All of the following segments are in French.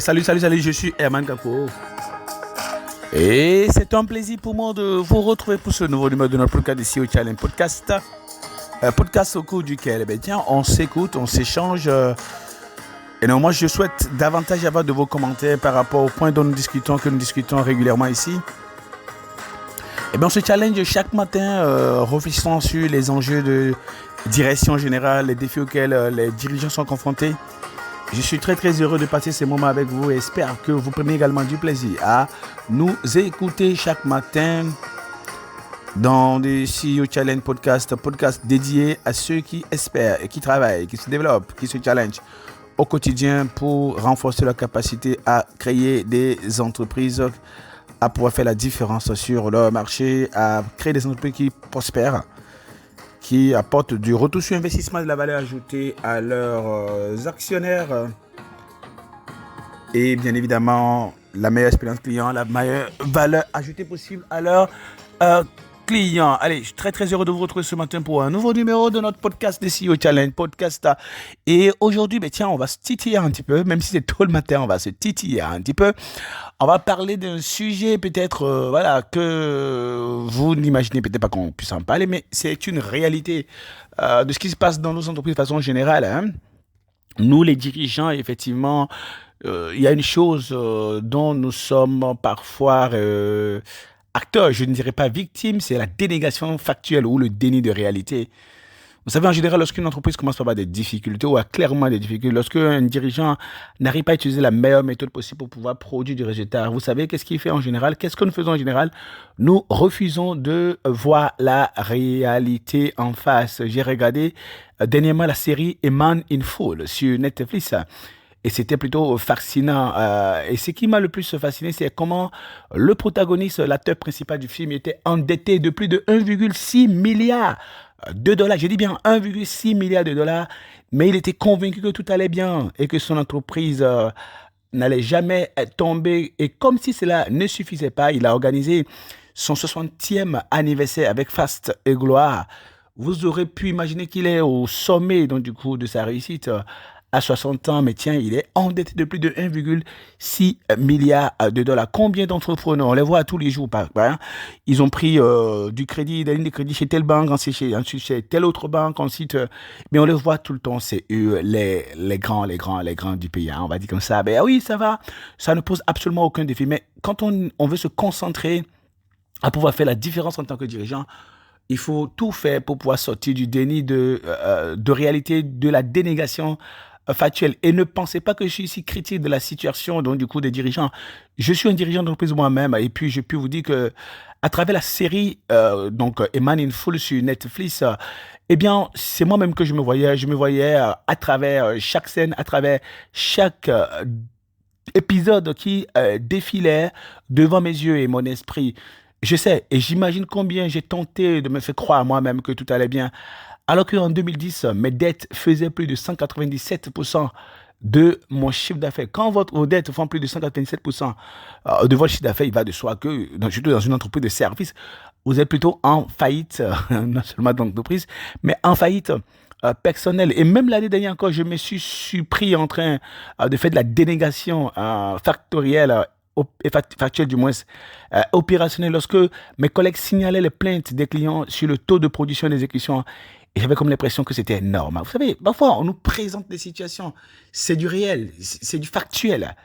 Salut, je suis Herman Kako. Et c'est un plaisir pour moi de vous retrouver pour ce nouveau numéro de notre podcast ici au Challenge Podcast. Podcast au cours duquel on s'écoute, on s'échange. Et non, moi je souhaite davantage avoir de vos commentaires par rapport au point dont nous discutons, régulièrement ici. Et bien on se challenge chaque matin, réfléchissant sur les enjeux de direction générale, les défis auxquels les dirigeants sont confrontés. Je suis très heureux de passer ces moments avec vous et j'espère que vous prenez également du plaisir à nous écouter chaque matin dans des CEO Challenge podcast dédiés à ceux qui espèrent et qui travaillent, qui se développent, qui se challengent au quotidien pour renforcer leur capacité à créer des entreprises, à pouvoir faire la différence sur leur marché, à créer des entreprises qui prospèrent, qui apportent du retour sur investissement, de la valeur ajoutée à leurs actionnaires et bien évidemment la meilleure expérience client, la meilleure valeur ajoutée possible à leurs clients. Allez, je suis très heureux de vous retrouver ce matin pour un nouveau numéro de notre podcast de CEO Challenge Podcast. Et aujourd'hui, on va se titiller un petit peu, même si c'est tôt le matin, on va se titiller un petit peu. On va parler d'un sujet peut-être que vous n'imaginez peut-être pas qu'on puisse en parler, mais c'est une réalité de ce qui se passe dans nos entreprises de façon générale. Nous, les dirigeants, effectivement, il y a une chose dont nous sommes parfois acteurs, je ne dirais pas victimes, c'est la dénégation factuelle ou le déni de réalité. Vous savez, en général, lorsqu'une entreprise commence par avoir des difficultés ou a clairement des difficultés, lorsqu'un dirigeant n'arrive pas à utiliser la meilleure méthode possible pour pouvoir produire du résultat, vous savez qu'est-ce qu'il fait en général? Qu'est-ce que nous faisons en général? Nous refusons de voir la réalité en face. J'ai regardé dernièrement la série A Man in Full sur Netflix. Et c'était plutôt fascinant. Et ce qui m'a le plus fasciné, c'est comment le protagoniste, l'acteur principal du film, était endetté de plus de 1,6 milliard de dollars. J'ai dit bien 1,6 milliard de dollars. Mais il était convaincu que tout allait bien et que son entreprise n'allait jamais tomber. Et comme si cela ne suffisait pas, il a organisé son 60e anniversaire avec faste et gloire. Vous aurez pu imaginer qu'il est au sommet donc, du coup, de sa réussite. À 60 ans, mais tiens, il est endetté de plus de 1,6 milliard de dollars. Combien d'entrepreneurs, on les voit tous les jours, ils ont pris du crédit, des lignes de crédit chez telle banque, ensuite chez telle autre banque, ensuite, mais on les voit tout le temps, c'est eux, les grands du pays, on va dire comme ça. Ben oui, ça va, ça ne pose absolument aucun défi, mais quand on veut se concentrer à pouvoir faire la différence en tant que dirigeant, il faut tout faire pour pouvoir sortir du déni de réalité, de la dénégation factuelle. Et ne pensez pas que je suis ici critique de la situation donc, du coup, des dirigeants. Je suis un dirigeant d'entreprise moi-même et puis je peux vous dire que à travers la série A Man in Full sur Netflix, c'est moi-même que je me voyais à travers chaque scène, à travers chaque épisode qui défilait devant mes yeux et mon esprit. Je sais et j'imagine combien j'ai tenté de me faire croire à moi-même que tout allait bien. Alors qu'en 2010, mes dettes faisaient plus de 197% de mon chiffre d'affaires. Quand vos dettes font plus de 197% de votre chiffre d'affaires, il va de soi que, surtout dans une entreprise de service, vous êtes plutôt en faillite, non seulement d'entreprise, mais en faillite personnelle. Et même l'année dernière encore, je me suis surpris en train de faire de la dénégation factorielle factuel du moins opérationnel lorsque mes collègues signalaient les plaintes des clients sur le taux de production et d'exécution et j'avais comme l'impression que c'était énorme. Vous savez, parfois on nous présente des situations, c'est du réel, c'est du factuel.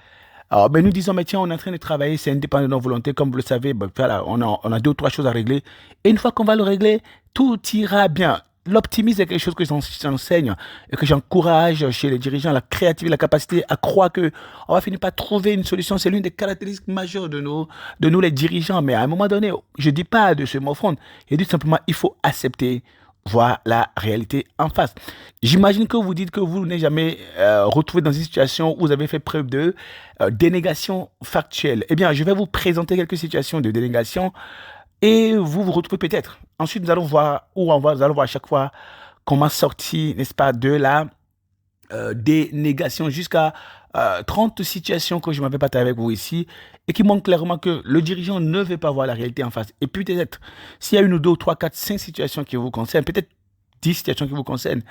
Alors, nous disons, mais tiens, on est en train de travailler, c'est indépendant de nos volontés, comme vous le savez, on a 2 ou 3 choses à régler. Et une fois qu'on va le régler, tout ira bien. L'optimisme est quelque chose que j'enseigne et que j'encourage chez les dirigeants, la créativité, la capacité à croire que on va finir par trouver une solution. C'est l'une des caractéristiques majeures de nous les dirigeants. Mais à un moment donné, je dis pas de se morfondre. Je dis simplement, il faut accepter, voir la réalité en face. J'imagine que vous dites que vous n'êtes jamais retrouvé dans une situation où vous avez fait preuve de dénégation factuelle. Eh bien, je vais vous présenter quelques situations de dénégation et vous vous retrouvez peut-être. Ensuite, nous allons voir, nous allons voir à chaque fois comment sortir, n'est-ce pas, de la dénégation jusqu'à 30 situations que je m'avais partagées avec vous ici et qui montrent clairement que le dirigeant ne veut pas voir la réalité en face. Et peut-être, s'il y a 1 ou 2, 3, 4, 5 situations qui vous concernent, peut-être 10 situations qui vous concernent,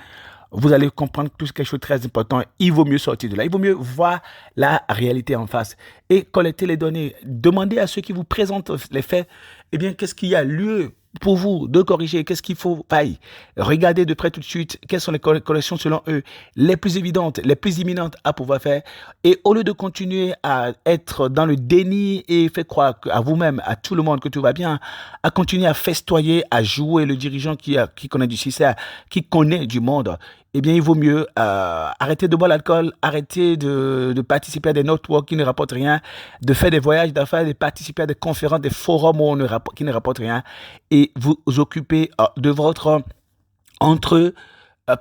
vous allez comprendre tout quelque chose de très important. Il vaut mieux sortir de là. Il vaut mieux voir la réalité en face et collecter les données. Demandez à ceux qui vous présentent les faits, eh bien, qu'est-ce qu'il y a lieu pour vous de corriger, qu'est-ce qu'il faut faille. Regardez de près tout de suite quelles sont les corrections selon eux, les plus évidentes, les plus imminentes à pouvoir faire. Et au lieu de continuer à être dans le déni et faire croire à vous-même, à tout le monde que tout va bien, à continuer à festoyer, à jouer le dirigeant qui connaît du succès, qui connaît du monde, eh bien, il vaut mieux arrêter de boire l'alcool, arrêter de participer à des networks qui ne rapportent rien, de faire des voyages d'affaires, de participer à des conférences, des forums qui ne rapportent rien, et vous occuper de votre entre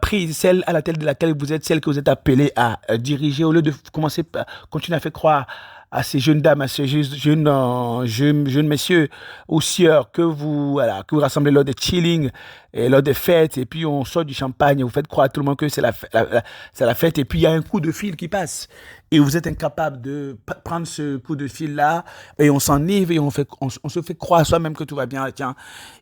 prise, celle à la tête de laquelle vous êtes, celle que vous êtes appelé à diriger, au lieu de commencer à continuer à faire croire à ces jeunes dames, à ces jeunes messieurs ou sieurs que vous rassemblez lors des chilling et lors des fêtes, et puis on sort du champagne et vous faites croire à tout le monde que c'est c'est la fête, et puis il y a un coup de fil qui passe et vous êtes incapable de prendre ce coup de fil là et on s'enivre et on se fait croire à soi-même que tout va bien. Tiens,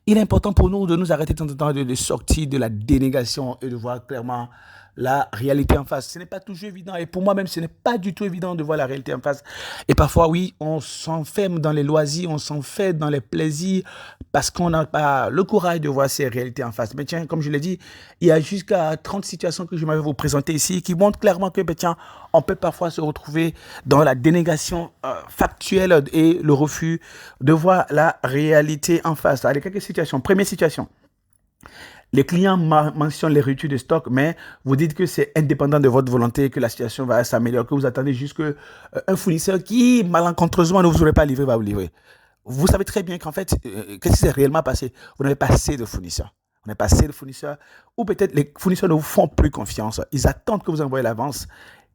il est important pour nous de nous arrêter de temps en temps de sortir de la dénégation et de voir clairement la réalité en face. Ce n'est pas toujours évident. Et pour moi-même, ce n'est pas du tout évident de voir la réalité en face. Et parfois, oui, on s'enferme dans les loisirs, on s'enferme dans les plaisirs parce qu'on n'a pas le courage de voir ces réalités en face. Mais tiens, comme je l'ai dit, il y a jusqu'à 30 situations que je vais vous présenter ici qui montrent clairement que, tiens, on peut parfois se retrouver dans la dénégation factuelle et le refus de voir la réalité en face. Allez, quelques situations. Première situation. Les clients mentionnent les ruptures de stock, mais vous dites que c'est indépendant de votre volonté, que la situation va s'améliorer, que vous attendez juste qu'un fournisseur qui, malencontreusement, ne vous aurait pas livré, va vous livrer. Vous savez très bien qu'en fait, qu'est-ce qui s'est réellement passé? Vous n'avez pas assez de fournisseurs. Vous n'avez pas assez de fournisseurs, ou peut-être les fournisseurs ne vous font plus confiance. Ils attendent que vous envoyez l'avance.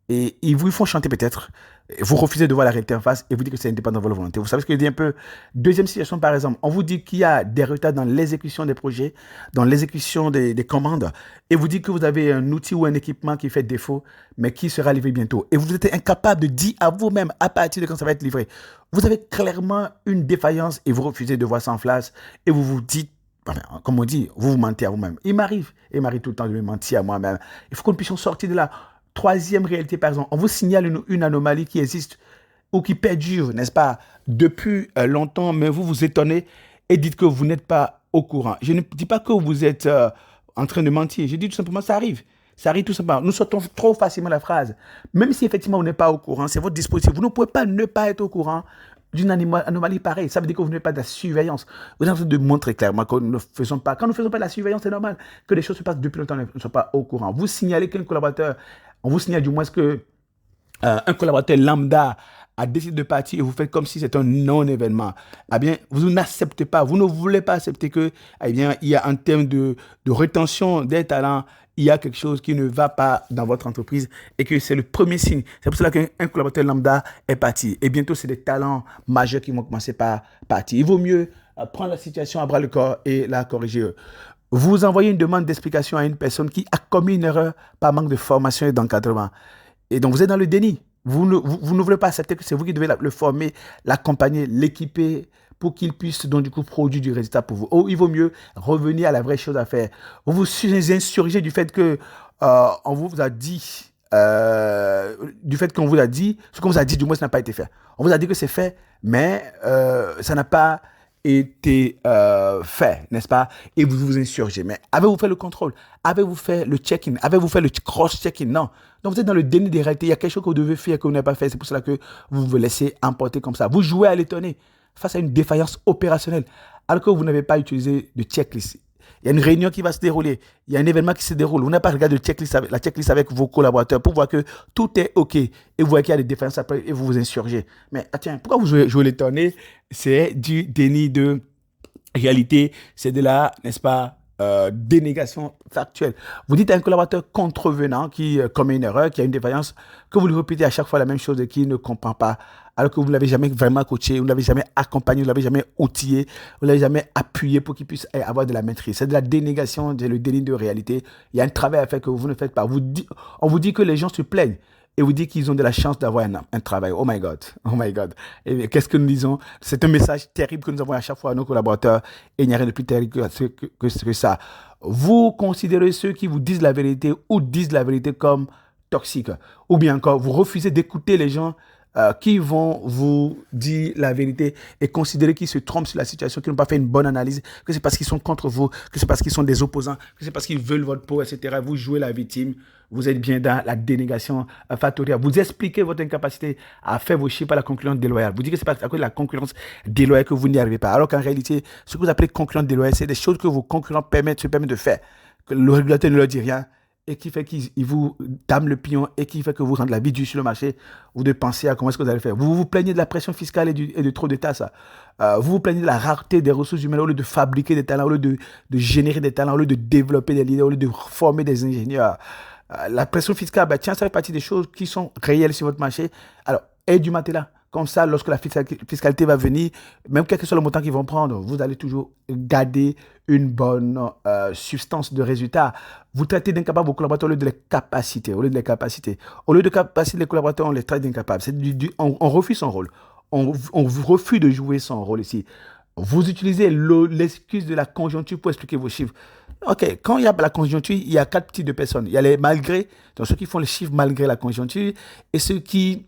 Et ils vous font chanter peut-être. Vous refusez de voir la réalité en face et vous dites que c'est indépendant de votre volonté. Vous savez ce que je dis un peu. Deuxième situation, par exemple, on vous dit qu'il y a des retards dans l'exécution des projets, dans l'exécution des commandes, et vous dites que vous avez un outil ou un équipement qui fait défaut, mais qui sera livré bientôt. Et vous êtes incapable de dire à vous-même à partir de quand ça va être livré. Vous avez clairement une défaillance et vous refusez de voir ça en face et vous vous dites, comme on dit, vous vous mentez à vous-même. Il m'arrive tout le temps de me mentir à moi-même. Il faut qu'on puisse sortir de là. Troisième réalité, par exemple, on vous signale une anomalie qui existe ou qui perdure, n'est-ce pas, depuis longtemps, mais vous vous étonnez et dites que vous n'êtes pas au courant. Je ne dis pas que vous êtes en train de mentir. Je dis tout simplement, ça arrive. Ça arrive tout simplement. Nous sortons trop facilement la phrase. Même si effectivement, vous n'êtes pas au courant, c'est votre dispositif. Vous ne pouvez pas ne pas être au courant d'une anomalie pareille. Ça veut dire que vous n'avez pas de la surveillance. Vous êtes en train de montrer clairement que nous ne faisons pas. Quand nous ne faisons pas de la surveillance, c'est normal que les choses se passent depuis longtemps et nous ne sommes pas au courant. Vous signalez qu'un collaborateur, on vous signale du moins que un collaborateur lambda a décidé de partir et vous faites comme si c'était un non-événement. Eh bien, vous n'acceptez pas, vous ne voulez pas accepter que, eh bien, il y a en termes de rétention des talents, il y a quelque chose qui ne va pas dans votre entreprise et que c'est le premier signe. C'est pour cela qu'un collaborateur lambda est parti. Et bientôt, c'est des talents majeurs qui vont commencer par partir. Il vaut mieux prendre la situation à bras le corps et la corriger. Vous envoyez une demande d'explication à une personne qui a commis une erreur par manque de formation et d'encadrement. Et donc, vous êtes dans le déni. Vous ne voulez pas accepter que c'est vous qui devez le former, l'accompagner, l'équiper pour qu'il puisse donc du coup produire du résultat pour vous. Il vaut mieux revenir à la vraie chose à faire. Vous vous insurgez du fait que on vous a dit, ce qu'on vous a dit, du moins ça n'a pas été fait. On vous a dit que c'est fait, mais ça n'a pas été fait, n'est-ce pas? Et vous vous insurgez. Mais avez-vous fait le contrôle? Avez-vous fait le check-in? Avez-vous fait le cross-check-in? Non. Donc vous êtes dans le déni des réalités. Il y a quelque chose que vous devez faire que vous n'avez pas fait. C'est pour cela que vous vous laissez emporter comme ça. Vous jouez à l'étonner face à une défaillance opérationnelle alors que vous n'avez pas utilisé de checklist. Il y a une réunion qui va se dérouler. Il y a un événement qui se déroule. Vous n'avez pas regardé la checklist avec vos collaborateurs pour voir que tout est OK. Et vous voyez qu'il y a des défaillances après et vous vous insurgez. Mais tiens, pourquoi vous jouez l'étonner? C'est du déni de réalité. C'est de la, n'est-ce pas, dénégation factuelle. Vous dites à un collaborateur contrevenant qui commet une erreur, qui a une défaillance, que vous lui répétez à chaque fois la même chose et qu'il ne comprend pas, alors que vous ne l'avez jamais vraiment coaché, vous ne l'avez jamais accompagné, vous ne l'avez jamais outillé, vous ne l'avez jamais appuyé pour qu'il puisse avoir de la maîtrise. C'est de la dénégation, c'est le déni de réalité. Il y a un travail à faire que vous ne faites pas. On vous dit que les gens se plaignent. Et vous dites qu'ils ont de la chance d'avoir un travail. Oh my God. Et qu'est-ce que nous disons? C'est un message terrible que nous avons à chaque fois à nos collaborateurs. Et il n'y a rien de plus terrible que ça. Vous considérez ceux qui vous disent la vérité ou disent la vérité comme toxiques. Ou bien encore, vous refusez d'écouter les gens qui vont vous dire la vérité et considérer qu'ils se trompent sur la situation, qu'ils n'ont pas fait une bonne analyse, que c'est parce qu'ils sont contre vous, que c'est parce qu'ils sont des opposants, que c'est parce qu'ils veulent votre peau, etc. Vous jouez la victime, vous êtes bien dans la dénégation factorielle. Vous expliquez votre incapacité à faire vos chiffres à la concurrence déloyale. Vous dites que c'est parce à cause de la concurrence déloyale que vous n'y arrivez pas. Alors qu'en réalité, ce que vous appelez concurrence déloyale, c'est des choses que vos concurrents se permettent de faire, que le régulateur ne leur dit rien et qui fait qu'il vous dame le pion et qui fait que vous rendez la vie dure sur le marché, vous devez penser à comment est-ce que vous allez faire. Vous vous plaignez de la pression fiscale et de trop de tasses. Vous vous plaignez de la rareté des ressources humaines au lieu de fabriquer des talents, au lieu de générer des talents, au lieu de développer des leaders, au lieu de former des ingénieurs. La pression fiscale, tiens, ça fait partie des choses qui sont réelles sur votre marché. Alors, aide du matelas. Comme ça, lorsque la fiscalité va venir, même quel que soit le montant qu'ils vont prendre, vous allez toujours garder une bonne substance de résultat. Vous traitez d'incapables vos collaborateurs au lieu de les capacités. Au lieu de capaciter les collaborateurs, on les traite d'incapables. On refuse son rôle. On refuse de jouer son rôle ici. Vous utilisez l'excuse de la conjoncture pour expliquer vos chiffres. OK, quand il y a la conjoncture, il y a 4 types de personnes. Il y a les malgré, donc ceux qui font les chiffres malgré la conjoncture, et ceux qui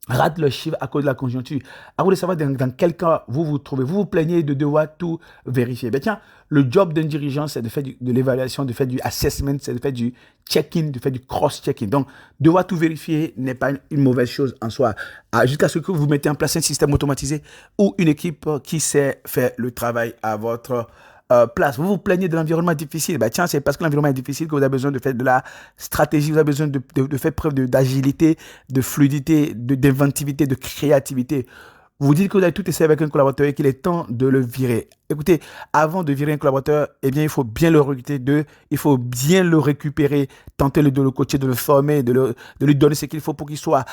ratent le chiffre à cause de la conjoncture. À vous de savoir dans quel cas vous vous trouvez. Vous vous plaignez de devoir tout vérifier. Tiens, le job d'un dirigeant, c'est de faire de l'évaluation, de faire du assessment, c'est de faire du check-in, de faire du cross-checking. Donc, devoir tout vérifier n'est pas une mauvaise chose en soi. Jusqu'à ce que vous mettez en place un système automatisé ou une équipe qui sait faire le travail à votre place. Vous vous plaignez de l'environnement difficile. Tiens, c'est parce que l'environnement est difficile que vous avez besoin de faire de la stratégie, vous avez besoin de faire preuve d'agilité, de fluidité, d'inventivité, de créativité. Vous dites que vous avez tout essayé avec un collaborateur et qu'il est temps de le virer. Écoutez, avant de virer un collaborateur, il faut bien le recruter, il faut bien le récupérer, tenter de le coacher, de le former, de lui donner ce qu'il faut pour qu'il soit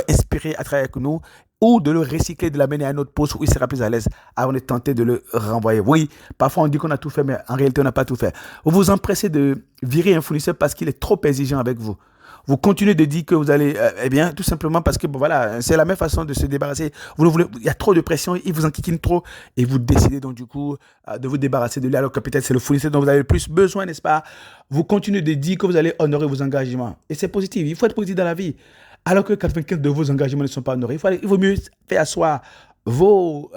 inspiré à travailler avec nous, ou de le recycler, de l'amener à un autre poste où il sera plus à l'aise avant de tenter de le renvoyer. Oui, parfois on dit qu'on a tout fait, mais en réalité on n'a pas tout fait. Vous vous empressez de virer un fournisseur parce qu'il est trop exigeant avec vous. Vous continuez de dire que vous allez, tout simplement parce que, c'est la même façon de se débarrasser. Il y a trop de pression, il vous enquiquine trop, et vous décidez donc du coup de vous débarrasser de lui, alors que peut-être c'est le fournisseur dont vous avez le plus besoin, n'est-ce pas? Vous continuez de dire que vous allez honorer vos engagements. Et c'est positif, il faut être positif dans la vie. Alors que 95 de vos engagements ne sont pas honorés, il vaut mieux faire asseoir vos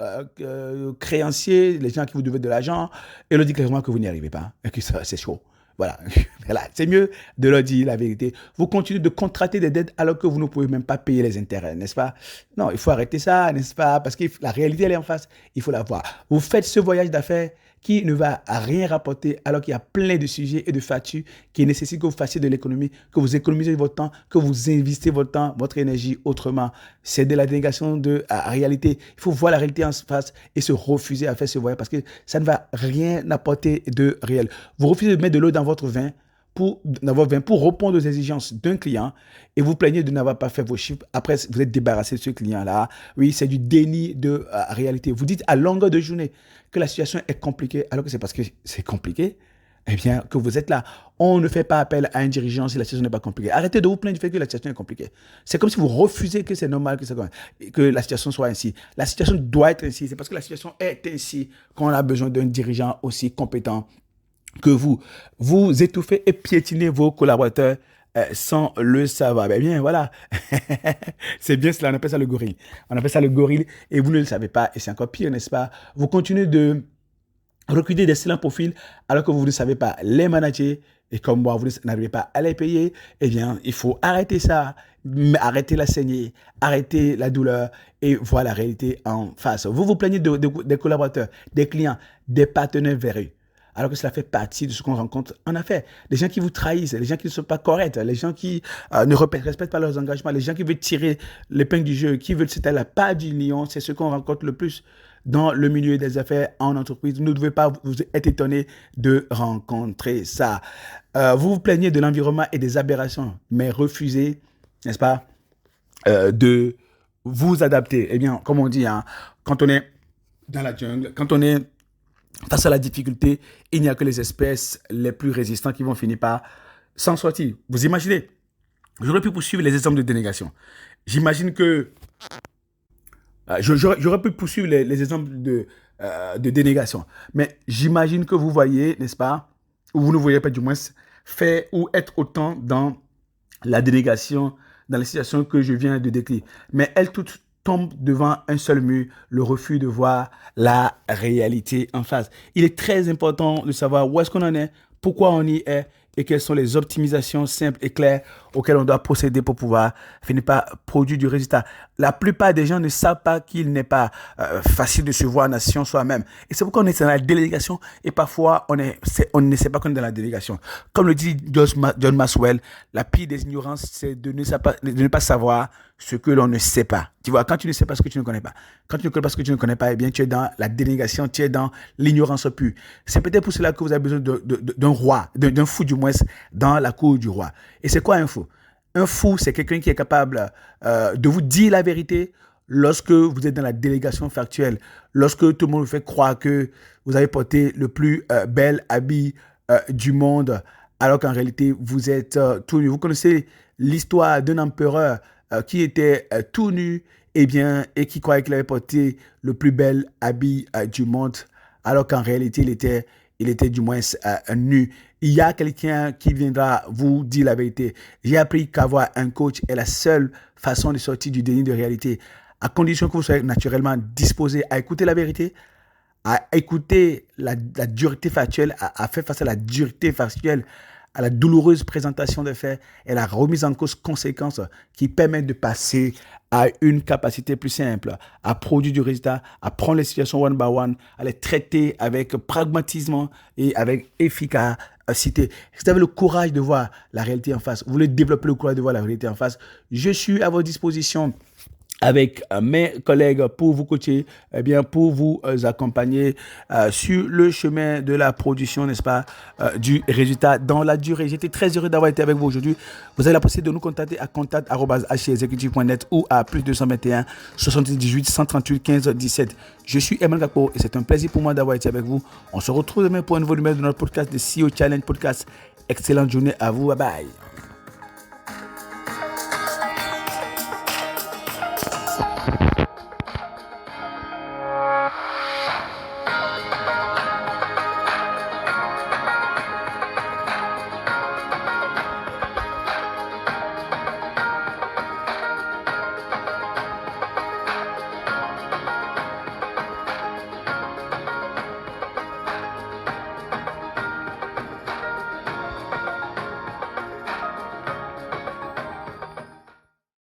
créanciers, les gens qui vous devez de l'argent, et leur dire clairement que vous n'y arrivez pas, et que ça, c'est chaud. Voilà, c'est mieux de leur dire la vérité. Vous continuez de contracter des dettes alors que vous ne pouvez même pas payer les intérêts, n'est-ce pas? Non, il faut arrêter ça, n'est-ce pas? Parce que la réalité, elle est en face, il faut la voir. Vous faites ce voyage d'affaires qui ne va à rien rapporter alors qu'il y a plein de sujets et de factures qui nécessitent que vous fassiez de l'économie, que vous économisez votre temps, que vous investissez votre temps, votre énergie autrement. C'est de la dénégation de la réalité. Il faut voir la réalité en face et se refuser à faire ce voyage parce que ça ne va rien apporter de réel. Vous refusez de mettre de l'eau dans votre vin pour répondre aux exigences d'un client et vous plaignez de n'avoir pas fait vos chiffres. Après, vous êtes débarrassé de ce client-là. Oui, c'est du déni de réalité. Vous dites à longueur de journée que la situation est compliquée, alors que c'est parce que c'est compliqué, que vous êtes là. On ne fait pas appel à un dirigeant si la situation n'est pas compliquée. Arrêtez de vous plaindre du fait que la situation est compliquée. C'est comme si vous refusez que c'est normal que la situation soit ainsi. La situation doit être ainsi. C'est parce que la situation est ainsi qu'on a besoin d'un dirigeant aussi compétent que vous. Vous étouffez et piétinez vos collaborateurs sans le savoir. Voilà. C'est bien cela, on appelle ça le gorille. On appelle ça le gorille et vous ne le savez pas. Et c'est encore pire, n'est-ce pas? Vous continuez de recruter d'excellents profils alors que vous ne savez pas les manager et comme moi, vous n'arrivez pas à les payer. Il faut arrêter ça, arrêter la saignée, arrêter la douleur et voir la réalité en face. Vous vous plaignez des collaborateurs, des clients, des partenaires véreux. Alors que cela fait partie de ce qu'on rencontre en affaires. Les gens qui vous trahissent, les gens qui ne sont pas corrects, les gens qui ne respectent pas leurs engagements, les gens qui veulent tirer l'épingle du jeu, qui veulent se taire la part du lion, c'est ce qu'on rencontre le plus dans le milieu des affaires en entreprise. Vous ne devez pas vous être étonné de rencontrer ça. Vous vous plaignez de l'environnement et des aberrations, mais refusez, n'est-ce pas, de vous adapter. Comme on dit, quand on est dans la jungle, quand on est face à la difficulté, il n'y a que les espèces les plus résistantes qui vont finir par s'en sortir. Vous imaginez, j'aurais pu poursuivre les exemples de dénégation. J'imagine que j'aurais pu poursuivre les exemples de dénégation. Mais j'imagine que vous voyez, n'est-ce pas, ou vous ne voyez pas du moins, faire ou être autant dans la délégation, dans les situations que je viens de décrire. Mais elles toutes tombent devant un seul mur, le refus de voir la réalité en face. Il est très important de savoir où est-ce qu'on en est, pourquoi on y est et quelles sont les optimisations simples et claires auxquelles on doit procéder pour pouvoir finir par produire du résultat. La plupart des gens ne savent pas qu'il n'est pas facile de se voir nation soi-même. Et c'est pourquoi on est dans la délégation et parfois on ne sait pas qu'on est dans la délégation. Comme le dit John Maxwell, la pire des ignorances, c'est de ne pas savoir ce que l'on ne sait pas. Tu vois, quand tu ne sais pas ce que tu ne connais pas, quand tu ne connais pas ce que tu ne connais pas, eh bien, tu es dans la délégation, tu es dans l'ignorance pure. C'est peut-être pour cela que vous avez besoin d'un roi, d'un fou du moins, dans la cour du roi. Et c'est quoi un fou? Un fou, c'est quelqu'un qui est capable de vous dire la vérité lorsque vous êtes dans la délégation factuelle, lorsque tout le monde vous fait croire que vous avez porté le plus bel habit du monde, alors qu'en réalité, vous êtes tout nu. Vous connaissez l'histoire d'un empereur qui était tout nu et qui croyait qu'il avait porté le plus bel habit du monde, alors qu'en réalité, il était du moins nu. Il y a quelqu'un qui viendra vous dire la vérité. J'ai appris qu'avoir un coach est la seule façon de sortir du déni de réalité, à condition que vous soyez naturellement disposé à écouter la vérité, à écouter la dureté factuelle, à faire face à la dureté factuelle, à la douloureuse présentation des faits et la remise en cause conséquence qui permettent de passer à une capacité plus simple, à produire du résultat, à prendre les situations one by one, à les traiter avec pragmatisme et avec efficacité. Si vous avez le courage de voir la réalité en face, vous voulez développer le courage de voir la réalité en face, je suis à votre disposition avec mes collègues pour vous coacher, pour vous accompagner sur le chemin de la production, n'est-ce pas, du résultat dans la durée. J'étais très heureux d'avoir été avec vous aujourd'hui. Vous avez la possibilité de nous contacter à contact@hexecutive.net ou à plus 221 78 138 15 17. Je suis Emmanuel Gakpo et c'est un plaisir pour moi d'avoir été avec vous. On se retrouve demain pour un nouveau numéro de notre podcast de CEO Challenge Podcast. Excellente journée à vous. Bye bye.